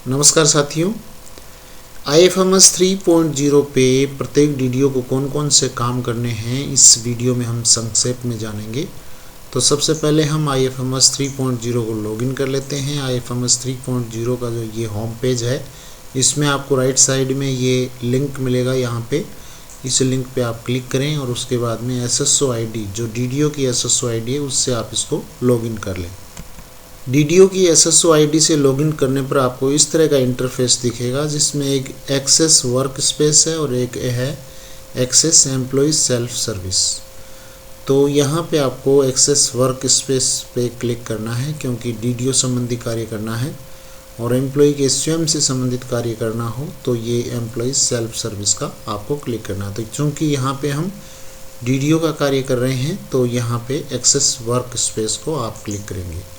नमस्कार साथियों, IFMS 3.0 पे प्रत्येक डीडीओ को कौन कौन से काम करने हैं इस वीडियो में हम संक्षेप में जानेंगे। तो सबसे पहले हम IFMS 3.0 को लॉगिन कर लेते हैं। IFMS 3.0 का जो ये होम पेज है, इसमें आपको राइट साइड में ये लिंक मिलेगा। यहाँ पे इस लिंक पे आप क्लिक करें और उसके बाद में SSO ID, जो डीडीओ की SSO ID है, उससे आप इसको लॉगिन कर लें। डीडीओ की SSO ID से लॉगिन करने पर आपको इस तरह का इंटरफेस दिखेगा, जिसमें एक एक्सेस वर्क स्पेस है और एक है एक्सेस एम्प्लॉय सेल्फ सर्विस। तो यहाँ पे आपको एक्सेस वर्क स्पेस पे क्लिक करना है, क्योंकि डीडीओ संबंधी कार्य करना है और एम्प्लॉय के स्वयं से संबंधित कार्य करना हो तो ये एम्प्लॉय सेल्फ सर्विस का आपको क्लिक करना है। तो चूँकि यहाँ पे हम डीडीओ का कार्य कर रहे हैं तो यहाँ पे एक्सेस वर्क स्पेस को आप क्लिक करेंगे।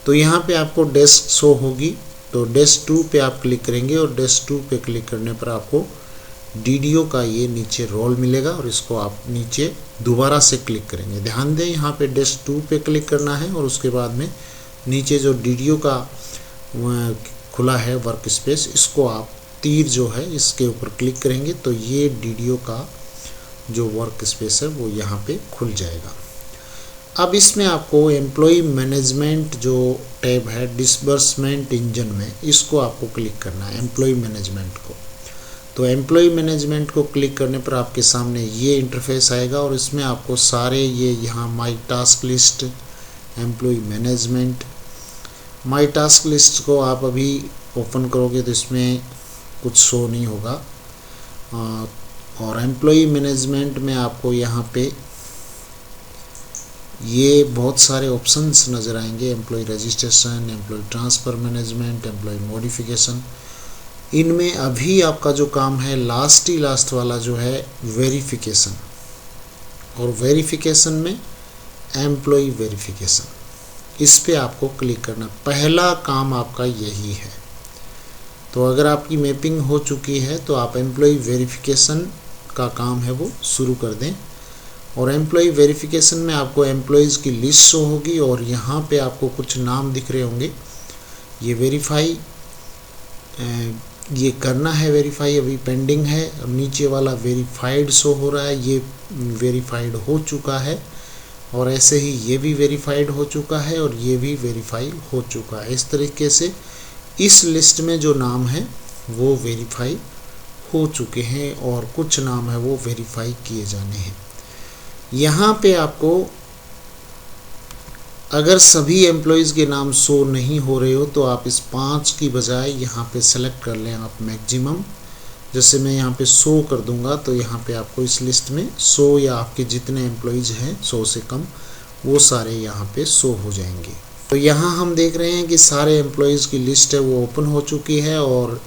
तो यहाँ पे आपको डेस्क शो होगी, तो डेस्क 2 पे आप क्लिक करेंगे और डेस्क 2 पे क्लिक करने पर आपको डीडीओ का ये नीचे रोल मिलेगा और इसको आप नीचे दोबारा से क्लिक करेंगे। ध्यान दें, यहाँ पे डेस्क 2 पे क्लिक करना है और उसके बाद में नीचे जो डीडीओ का खुला है वर्क स्पेस, इसको आप तीर जो है इसके ऊपर क्लिक करेंगे तो ये डीडीओ का जो वर्क स्पेस है वो यहाँ पे खुल जाएगा। अब इसमें आपको एम्प्लॉय मैनेजमेंट जो टैब है डिसबर्समेंट इंजन में, इसको आपको क्लिक करना है, एम्प्लॉय मैनेजमेंट को। तो एम्प्लॉय मैनेजमेंट को क्लिक करने पर आपके सामने ये इंटरफेस आएगा और इसमें आपको सारे ये यहाँ my task list, employee management, my task list को आप अभी ओपन करोगे तो इसमें कुछ शो नहीं होगा। और एम्प्लॉय मैनेजमेंट में आपको यहाँ पे ये बहुत सारे ऑप्शंस नज़र आएंगे, employee registration, employee transfer management, employee modification. इनमें अभी आपका जो काम है लास्ट वाला जो है वेरिफिकेशन, और वेरिफिकेशन में एम्प्लॉय वेरिफिकेशन, इस पे आपको क्लिक करना। पहला काम आपका यही है। तो अगर आपकी मैपिंग हो चुकी है तो आप एम्प्लॉय वेरिफिकेशन का काम है वो शुरू कर दें। और एम्प्लॉय वेरिफिकेशन में आपको एम्प्लॉयज़ की लिस्ट शो होगी और यहाँ पे आपको कुछ नाम दिख रहे होंगे। ये वेरीफाई ये करना है, वेरीफाई अभी पेंडिंग है। और नीचे वाला वेरीफाइड शो हो रहा है, ये वेरीफाइड हो चुका है। और ऐसे ही ये भी वेरीफाइड हो चुका है और ये भी वेरीफाई हो चुका है। इस तरीके से इस लिस्ट में जो नाम है वो वेरीफाई हो चुके हैं और कुछ नाम है वो वेरीफाई किए जाने हैं। यहाँ पे आपको अगर सभी एम्प्लॉयज़ के नाम शो नहीं हो रहे हो तो आप इस 5 की बजाय यहाँ पे सेलेक्ट कर लें आप मैक्सिमम। जैसे मैं यहाँ पे शो कर दूंगा तो यहाँ पे आपको इस लिस्ट में शो, या आपके जितने एम्प्लॉयज़ हैं 100 से कम, वो सारे यहाँ पे शो हो जाएंगे। तो यहाँ हम देख रहे हैं कि सारे एम्प्लॉयज़ की लिस्ट है वो ओपन हो चुकी है और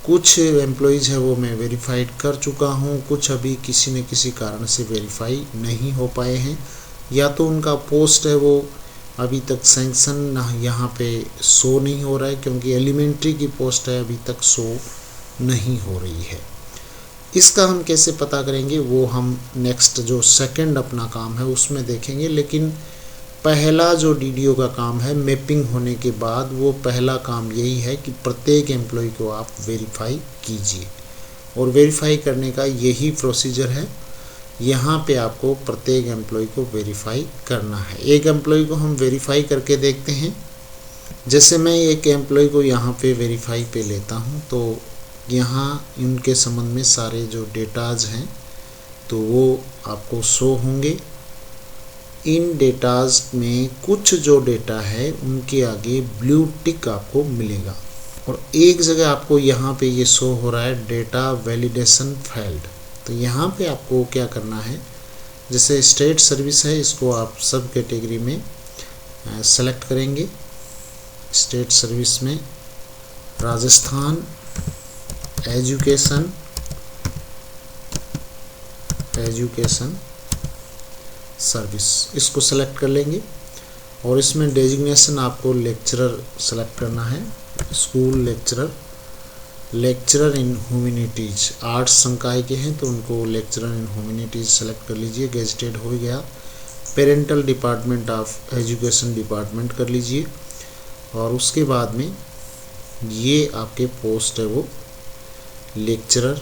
कुछ एम्प्लॉयज़ है वो मैं वेरीफाइड कर चुका हूँ, कुछ अभी किसी न किसी कारण से वेरीफाई नहीं हो पाए हैं, या तो उनका पोस्ट है वो अभी तक सैंक्शन यहाँ पे शो नहीं हो रहा है, क्योंकि एलिमेंट्री की पोस्ट है अभी तक शो नहीं हो रही है। इसका हम कैसे पता करेंगे वो हम नेक्स्ट जो सेकंड अपना काम है उसमें देखेंगे। लेकिन पहला जो डीडीओ का काम है मैपिंग होने के बाद, वो पहला काम यही है कि प्रत्येक एम्प्लॉय को आप वेरीफाई कीजिए, और वेरीफाई करने का यही प्रोसीजर है। यहाँ पे आपको प्रत्येक एम्प्लॉय को वेरीफाई करना है। एक एम्प्लॉय को हम वेरीफाई करके देखते हैं। जैसे मैं एक एम्प्लॉय को यहाँ पे वेरीफाई पे लेता हूँ तो यहाँ इनके संबंध में सारे जो डेटाज हैं तो वो आपको शो होंगे। इन डेटाज में कुछ जो डेटा है उनके आगे ब्लू टिक आपको मिलेगा, और एक जगह आपको यहाँ पे ये शो हो रहा है डेटा वैलिडेशन फेल्ड। तो यहाँ पे आपको क्या करना है, जैसे स्टेट सर्विस है इसको आप सब कैटेगरी में सेलेक्ट करेंगे। स्टेट सर्विस में राजस्थान एजुकेशन सर्विस, इसको सेलेक्ट कर लेंगे। और इसमें डेजिग्नेशन आपको लेक्चरर सेलेक्ट करना है, school lecturer in humanities, arts संकाय के हैं तो उनको लेक्चरर इन ह्यूमैनिटीज सेलेक्ट कर लीजिए। गेजेटेड हो गया। Parental department of education department कर लीजिए। और उसके बाद में ये आपके पोस्ट है वो लेक्चरर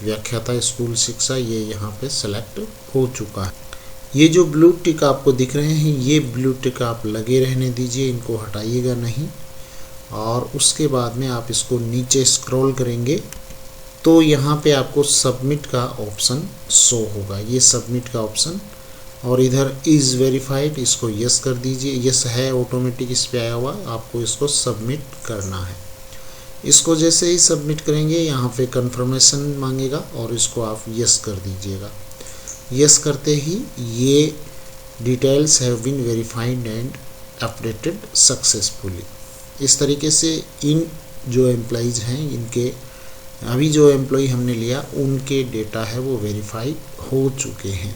व्याख्याता स्कूल शिक्षा, ये यहाँ पे सेलेक्ट हो चुका है। ये जो ब्लू टिक आपको दिख रहे हैं, ये ब्लू टिक आप लगे रहने दीजिए, इनको हटाइएगा नहीं। और उसके बाद में आप इसको नीचे स्क्रॉल करेंगे तो यहाँ पे आपको सबमिट का ऑप्शन शो होगा, ये सबमिट का ऑप्शन। और इधर इज़ वेरीफाइड, इसको यस कर दीजिए, यस है ऑटोमेटिक इस पे आया हुआ, आपको इसको सबमिट करना है। इसको जैसे ही सबमिट करेंगे यहाँ पे कंफर्मेशन मांगेगा और इसको आप यस कर दीजिएगा। यस करते ही ये details have been verified and updated successfully. इस तरीके से इन जो एम्प्लॉइज हैं, इनके अभी जो एम्प्लॉय हमने लिया उनके डेटा है वो वेरीफाई हो चुके हैं।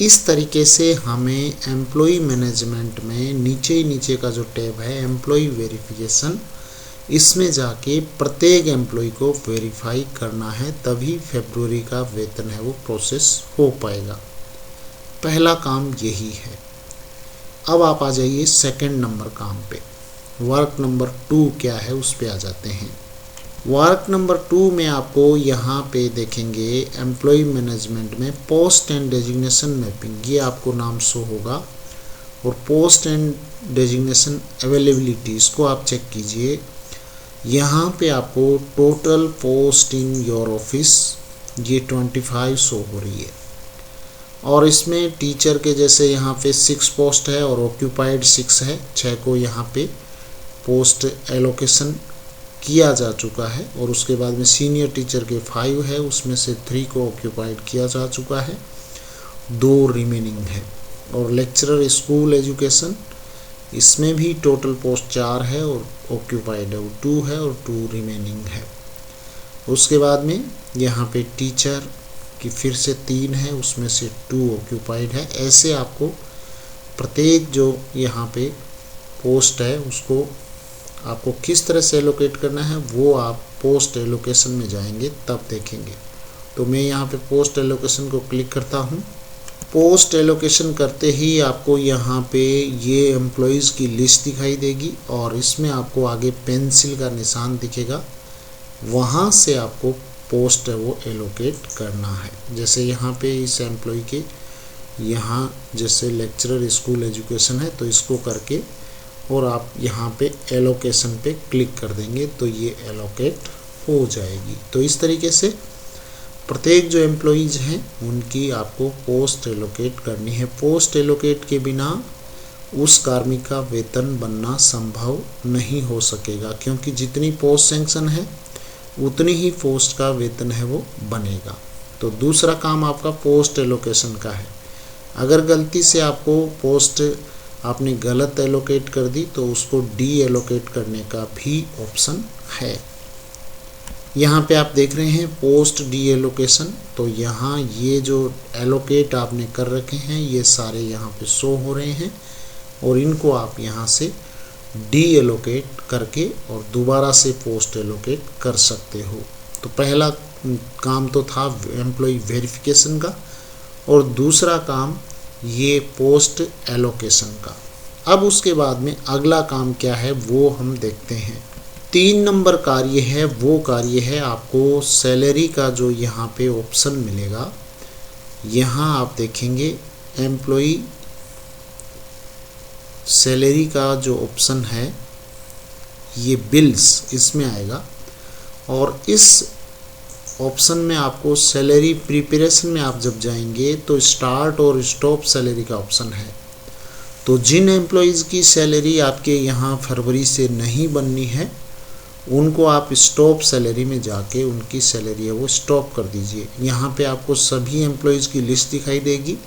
इस तरीके से हमें एम्प्लॉय मैनेजमेंट में नीचे का जो टैब है एम्प्लॉय वेरिफिकेशन, इसमें जाके प्रत्येक एम्प्लॉय को वेरीफाई करना है, तभी फरवरी का वेतन है वो प्रोसेस हो पाएगा। पहला काम यही है। अब आप आ जाइए सेकंड नंबर काम पे। वर्क नंबर 2 क्या है उस पे आ जाते हैं। वर्क नंबर 2 में आपको यहाँ पे देखेंगे एम्प्लॉय मैनेजमेंट में पोस्ट एंड डेजिग्नेशन मैपिंग, ये आपको नाम शो होगा। और पोस्ट एंड डेजिग्नेशन अवेलेबिलिटी, इसको आप चेक कीजिए। यहाँ पे आपको total post in your office ये 25 शो हो रही है। और इसमें टीचर के जैसे यहाँ पे 6 पोस्ट है और ऑक्यूपाइड 6 है, 6 को यहाँ पे पोस्ट एलोकेशन किया जा चुका है। और उसके बाद में सीनियर टीचर के 5 है, उसमें से 3 को ऑक्यूपाइड किया जा चुका है, 2 रिमेनिंग है। और लेक्चरर स्कूल एजुकेशन, इसमें भी टोटल पोस्ट 4 है और ऑक्यूपाइड है वो 2 है और 2 रिमेनिंग है। उसके बाद में यहाँ पे टीचर की फिर से 3 है, उसमें से 2 ऑक्यूपाइड है। ऐसे आपको प्रत्येक जो यहाँ पे पोस्ट है उसको आपको किस तरह से एलोकेट करना है वो आप पोस्ट एलोकेशन में जाएंगे तब देखेंगे। तो मैं यहाँ पे पोस्ट एलोकेशन को क्लिक करता हूँ। पोस्ट एलोकेशन करते ही आपको यहाँ पे ये एम्प्लॉयज़ की लिस्ट दिखाई देगी और इसमें आपको आगे पेंसिल का निशान दिखेगा, वहाँ से आपको पोस्ट है वो एलोकेट करना है। जैसे यहाँ पे इस एम्प्लॉय के यहाँ जैसे लेक्चरर स्कूल एजुकेशन है तो इसको करके और आप यहाँ पे एलोकेशन पे क्लिक कर देंगे तो ये एलोकेट हो जाएगी। तो इस तरीके से प्रत्येक जो एम्प्लॉइज हैं उनकी आपको पोस्ट एलोकेट करनी है। पोस्ट एलोकेट के बिना उस कार्मिक का वेतन बनना संभव नहीं हो सकेगा, क्योंकि जितनी पोस्ट सैंक्शन है उतनी ही पोस्ट का वेतन है वो बनेगा। तो दूसरा काम आपका पोस्ट एलोकेशन का है। अगर गलती से आपको पोस्ट आपने गलत एलोकेट कर दी तो उसको डी एलोकेट करने का भी ऑप्शन है। यहाँ पे आप देख रहे हैं पोस्ट डी एलोकेशन, तो यहाँ ये जो एलोकेट आपने कर रखे हैं ये सारे यहाँ पे शो हो रहे हैं और इनको आप यहाँ से डी एलोकेट करके और दोबारा से पोस्ट एलोकेट कर सकते हो। तो पहला काम तो था एम्प्लॉय वेरिफिकेशन का और दूसरा काम ये पोस्ट एलोकेशन का। अब उसके बाद में अगला काम क्या है वो हम देखते हैं। 3 नंबर कार्य है वो कार्य है आपको सैलरी का जो यहाँ पे ऑप्शन मिलेगा। यहाँ आप देखेंगे एम्प्लॉय सैलरी का जो ऑप्शन है ये बिल्स इसमें आएगा और इस ऑप्शन में आपको सैलरी प्रिपरेशन में आप जब जाएंगे तो स्टार्ट और स्टॉप सैलरी का ऑप्शन है। तो जिन एम्प्लॉइज़ की सैलरी आपके यहाँ फरवरी से नहीं बननी है उनको आप स्टॉप सैलरी में जाके उनकी सैलरी है वो स्टॉप कर दीजिए। यहाँ पे आपको सभी एम्प्लॉइज़ की लिस्ट दिखाई देगी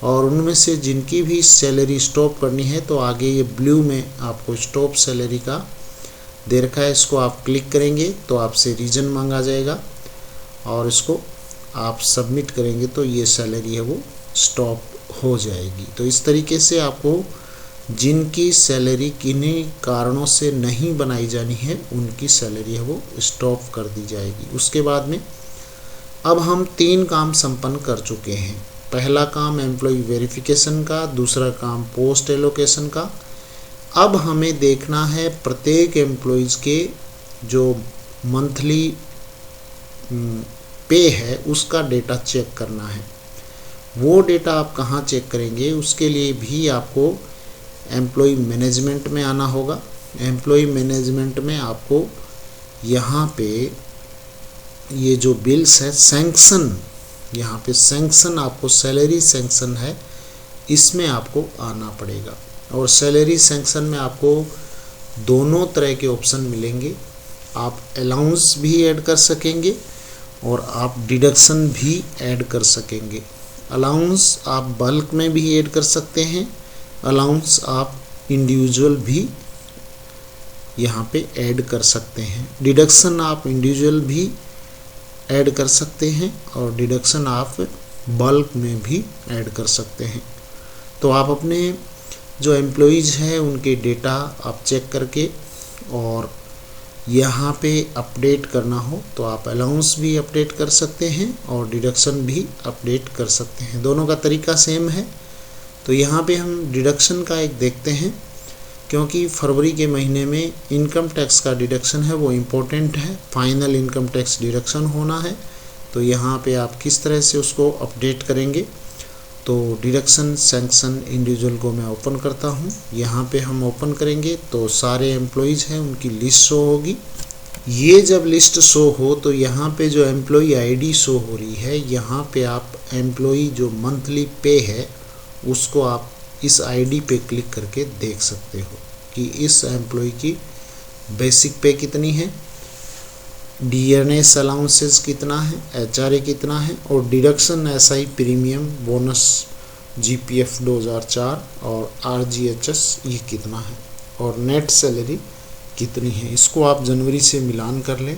और उनमें से जिनकी भी सैलरी स्टॉप करनी है तो आगे ये ब्लू में आपको स्टॉप सैलरी का दे रखा है, इसको आप क्लिक करेंगे तो आपसे रीजन मांगा जाएगा और इसको आप सबमिट करेंगे तो ये सैलरी है वो स्टॉप हो जाएगी। तो इस तरीके से आपको जिनकी सैलरी किन्हीं कारणों से नहीं बनाई जानी है उनकी सैलरी है वो स्टॉप कर दी जाएगी। उसके बाद में अब हम 3 काम संपन्न कर चुके हैं। पहला काम एम्प्लॉय वेरिफिकेशन का, दूसरा काम पोस्ट एलोकेशन का अब हमें देखना है प्रत्येक एम्प्लॉइज़ के जो मंथली पे है उसका डेटा चेक करना है। वो डेटा आप कहाँ चेक करेंगे, उसके लिए भी आपको एम्प्लॉय मैनेजमेंट में आना होगा। एम्प्लॉय मैनेजमेंट में आपको यहाँ पे ये जो बिल्स है सैंक्शन, यहाँ पे सैंक्शन आपको सैलरी सैंक्शन है, इसमें आपको आना पड़ेगा। और सैलरी सैंक्शन में आपको दोनों तरह के ऑप्शन मिलेंगे। आप अलाउंस भी ऐड कर सकेंगे और आप डिडक्शन भी ऐड कर सकेंगे। अलाउंस आप बल्क में भी ऐड कर सकते हैं, अलाउंस आप इंडिविजुअल भी यहाँ पे ऐड कर सकते हैं। डिडक्शन आप इंडिविजुअल भी ऐड कर सकते हैं और डिडक्शन आप बल्क में भी ऐड कर सकते हैं। तो आप अपने जो एम्प्लॉइज़ हैं उनके डेटा आप चेक करके और यहाँ पे अपडेट करना हो तो आप अलाउंस भी अपडेट कर सकते हैं और डिडक्शन भी अपडेट कर सकते हैं। दोनों का तरीका सेम है। तो यहाँ पे हम डिडक्शन का एक देखते हैं, क्योंकि फरवरी के महीने में इनकम टैक्स का डिडक्शन है वो इम्पोर्टेंट है, फाइनल इनकम टैक्स डिडक्शन होना है। तो यहाँ पे आप किस तरह से उसको अपडेट करेंगे। तो डिडक्शन सैंक्शन इंडिविजुअल को मैं ओपन करता हूँ। यहाँ पे हम ओपन करेंगे तो सारे एम्प्लॉइज़ हैं उनकी लिस्ट शो होगी। ये जब लिस्ट शो हो तो यहाँ पे जो एम्प्लॉई आईडी शो हो रही है, यहाँ पे आप एम्प्लॉई जो मंथली पे है उसको आप इस आईडी पे क्लिक करके देख सकते हो कि इस एम्प्लॉई की बेसिक पे कितनी है, डीएनएस अलाउंसेस कितना है, एचआरए कितना है और deduction SI premium bonus GPF 2004 और आरजीएचएस ये कितना है और नेट सैलरी कितनी है। इसको आप जनवरी से मिलान कर लें।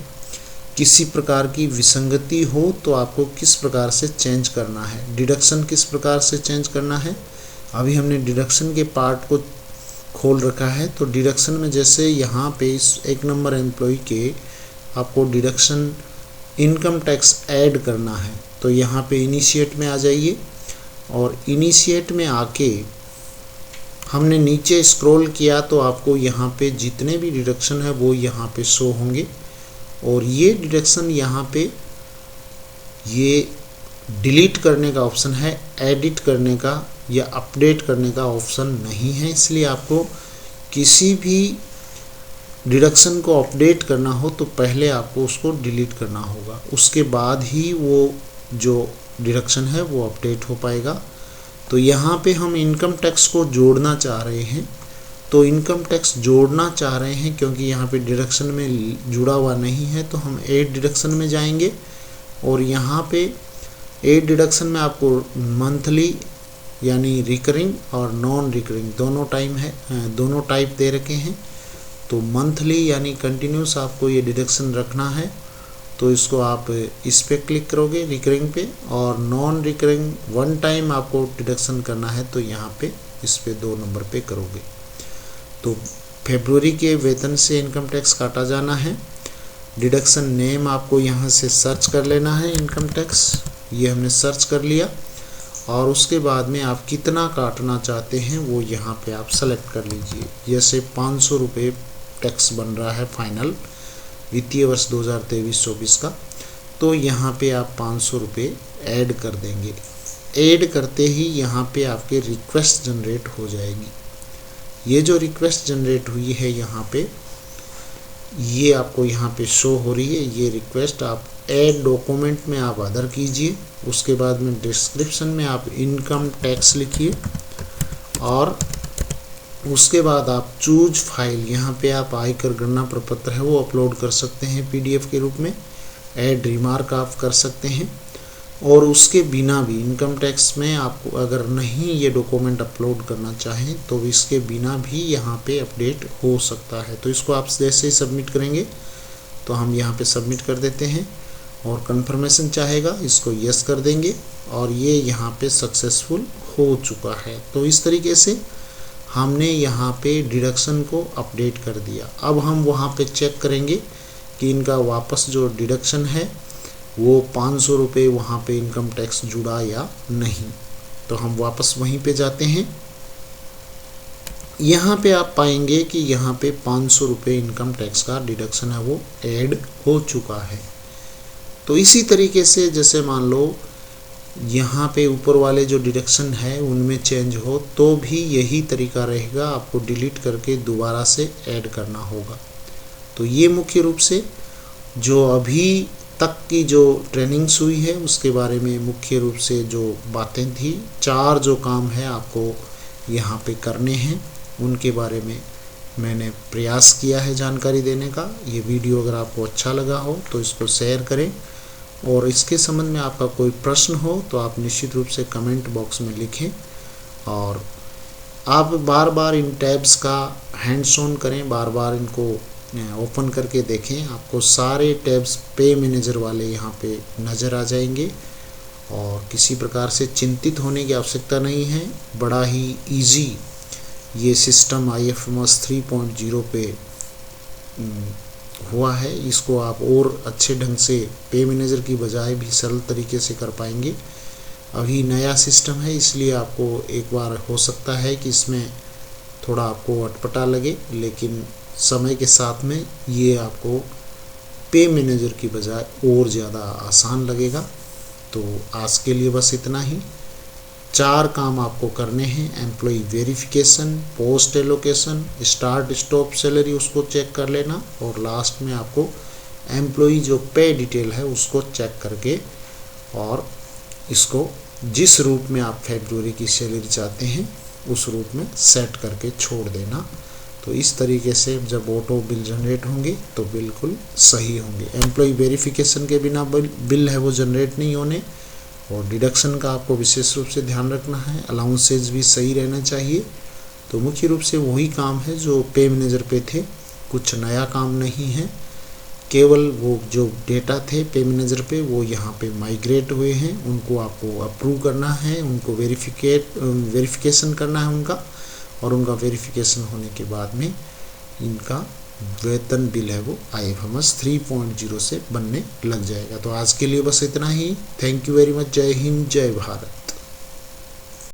किसी प्रकार की विसंगति हो तो आपको किस प्रकार से चेंज करना है, डिडक्शन किस प्रकार से चेंज करना है। अभी हमने डिडक्शन के पार्ट को खोल रखा है। तो डिडक्शन में जैसे यहाँ पे इस 1 नंबर एम्प्लॉय के आपको डिडक्शन इनकम टैक्स ऐड करना है तो यहाँ पे इनिशिएट में आ जाइए और इनिशिएट में आके हमने नीचे स्क्रॉल किया तो आपको यहाँ पे जितने भी डिडक्शन है वो यहाँ पे शो होंगे। और ये डिडक्शन यहाँ पे ये डिलीट करने का ऑप्शन है, एडिट करने का या अपडेट करने का ऑप्शन नहीं है। इसलिए आपको किसी भी डिडक्शन को अपडेट करना हो तो पहले आपको उसको डिलीट करना होगा, उसके बाद ही वो जो डिडक्शन है वो अपडेट हो पाएगा। तो यहाँ पे हम इनकम टैक्स को जोड़ना चाह रहे हैं, तो इनकम टैक्स जोड़ना चाह रहे हैं क्योंकि यहाँ पे डिडक्शन में जुड़ा हुआ नहीं है। तो हम ऐड डिडक्शन में जाएंगे और यहाँ पे ऐड डिडक्शन में आपको मंथली यानी रिकरिंग और नॉन रिकरिंग दोनों टाइप दे रखे हैं। तो मंथली यानी कंटिन्यूस आपको ये डिडक्शन रखना है तो इसको आप इस पे क्लिक करोगे रिकरिंग पे, और नॉन रिकरिंग 1 टाइम आपको डिडक्शन करना है तो यहाँ पे इस पे 2 नंबर पे करोगे। तो फरवरी के वेतन से इनकम टैक्स काटा जाना है। डिडक्शन नेम आपको यहाँ से सर्च कर लेना है, इनकम टैक्स ये हमने सर्च कर लिया और उसके बाद में आप कितना काटना चाहते हैं वो यहाँ पे आप सेलेक्ट कर लीजिए। जैसे 500 रुपये टैक्स बन रहा है फाइनल वित्तीय वर्ष 2023-24 का, तो यहाँ पे आप 500 रुपये ऐड कर देंगे। ऐड करते ही यहाँ पे आपके रिक्वेस्ट जनरेट हो जाएगी। ये जो रिक्वेस्ट जनरेट हुई है यहाँ पे ये आपको यहाँ पे शो हो रही है। ये रिक्वेस्ट आप ऐड डॉक्यूमेंट में आप अदर कीजिए, उसके बाद में डिस्क्रिप्शन में आप इनकम टैक्स लिखिए और उसके बाद आप चूज फाइल, यहाँ पे आप आयकर गणना प्रपत्र है वो अपलोड कर सकते हैं पीडीएफ के रूप में। ऐड रिमार्क आप कर सकते हैं और उसके बिना भी इनकम टैक्स में आपको अगर नहीं ये डॉक्यूमेंट अपलोड करना चाहें तो इसके बिना भी यहाँ पे अपडेट हो सकता है। तो इसको आप जैसे ही सबमिट करेंगे तो हम यहाँ पे सबमिट कर देते हैं और कंफर्मेशन चाहेगा, इसको यस कर देंगे और ये यहाँ पे सक्सेसफुल हो चुका है। तो इस तरीके से हमने यहाँ पे डिडक्शन को अपडेट कर दिया। अब हम वहाँ पे चेक करेंगे कि इनका वापस जो डिडक्शन है वो 500 रुपये वहाँ पे इनकम टैक्स जुड़ा या नहीं। तो हम वापस वहीं पे जाते हैं यहाँ पे आप पाएंगे कि यहाँ पे 500 रुपये इनकम टैक्स का डिडक्शन है वो ऐड हो चुका है। तो इसी तरीके से जैसे मान लो यहाँ पे ऊपर वाले जो डिडक्शन है उनमें चेंज हो तो भी यही तरीका रहेगा, आपको डिलीट करके दोबारा से ऐड करना होगा। तो ये मुख्य रूप से जो अभी तक की जो ट्रेनिंग्स हुई है उसके बारे में मुख्य रूप से जो बातें थी, 4 जो काम है आपको यहाँ पे करने हैं उनके बारे में मैंने प्रयास किया है जानकारी देने का। ये वीडियो अगर आपको अच्छा लगा हो तो इसको शेयर करें, और इसके संबंध में आपका कोई प्रश्न हो तो आप निश्चित रूप से कमेंट बॉक्स में लिखें, और आप बार बार इन टैब्स का हैंड्स ऑन करें, बार बार इनको ओपन करके देखें। आपको सारे टैब्स पे मैनेजर वाले यहाँ पे नज़र आ जाएंगे, और किसी प्रकार से चिंतित होने की आवश्यकता नहीं है। बड़ा ही इजी ये सिस्टम IFMS 3.0 पे हुआ है। इसको आप और अच्छे ढंग से पे मैनेजर की बजाय भी सरल तरीके से कर पाएंगे। अभी नया सिस्टम है इसलिए आपको एक बार हो सकता है कि इसमें थोड़ा आपको अटपटा लगे, लेकिन समय के साथ में ये आपको पे मैनेजर की बजाय और ज़्यादा आसान लगेगा। तो आज के लिए बस इतना ही। 4 काम आपको करने हैं, employee verification, post allocation, start stop salary उसको चेक कर लेना, और लास्ट में आपको एम्प्लॉय जो पे डिटेल है उसको चेक करके और इसको जिस रूप में आप फरवरी की सैलरी चाहते हैं उस रूप में सेट करके छोड़ देना। तो इस तरीके से जब ऑटो बिल जनरेट होंगे तो बिल्कुल सही होंगे। एम्प्लॉय वेरिफिकेशन के बिना बिल है वो जनरेट नहीं होने, और डिडक्शन का आपको विशेष रूप से ध्यान रखना है। अलाउंसेज भी सही रहना चाहिए। तो मुख्य रूप से वही काम है जो पे मैनेजर पे थे, कुछ नया काम नहीं है। केवल वो जो डेटा थे पे मैनेजर पे वो यहाँ पे माइग्रेट हुए हैं, उनको आपको अप्रूव करना है, उनको वेरिफिकेशन करना है उनका, और उनका वेरिफिकेशन होने के बाद में इनका वेतन बिल है वो IFMS 3.0 से बनने लग जाएगा। तो आज के लिए बस इतना ही। Thank you very much. जय हिंद, जय भारत।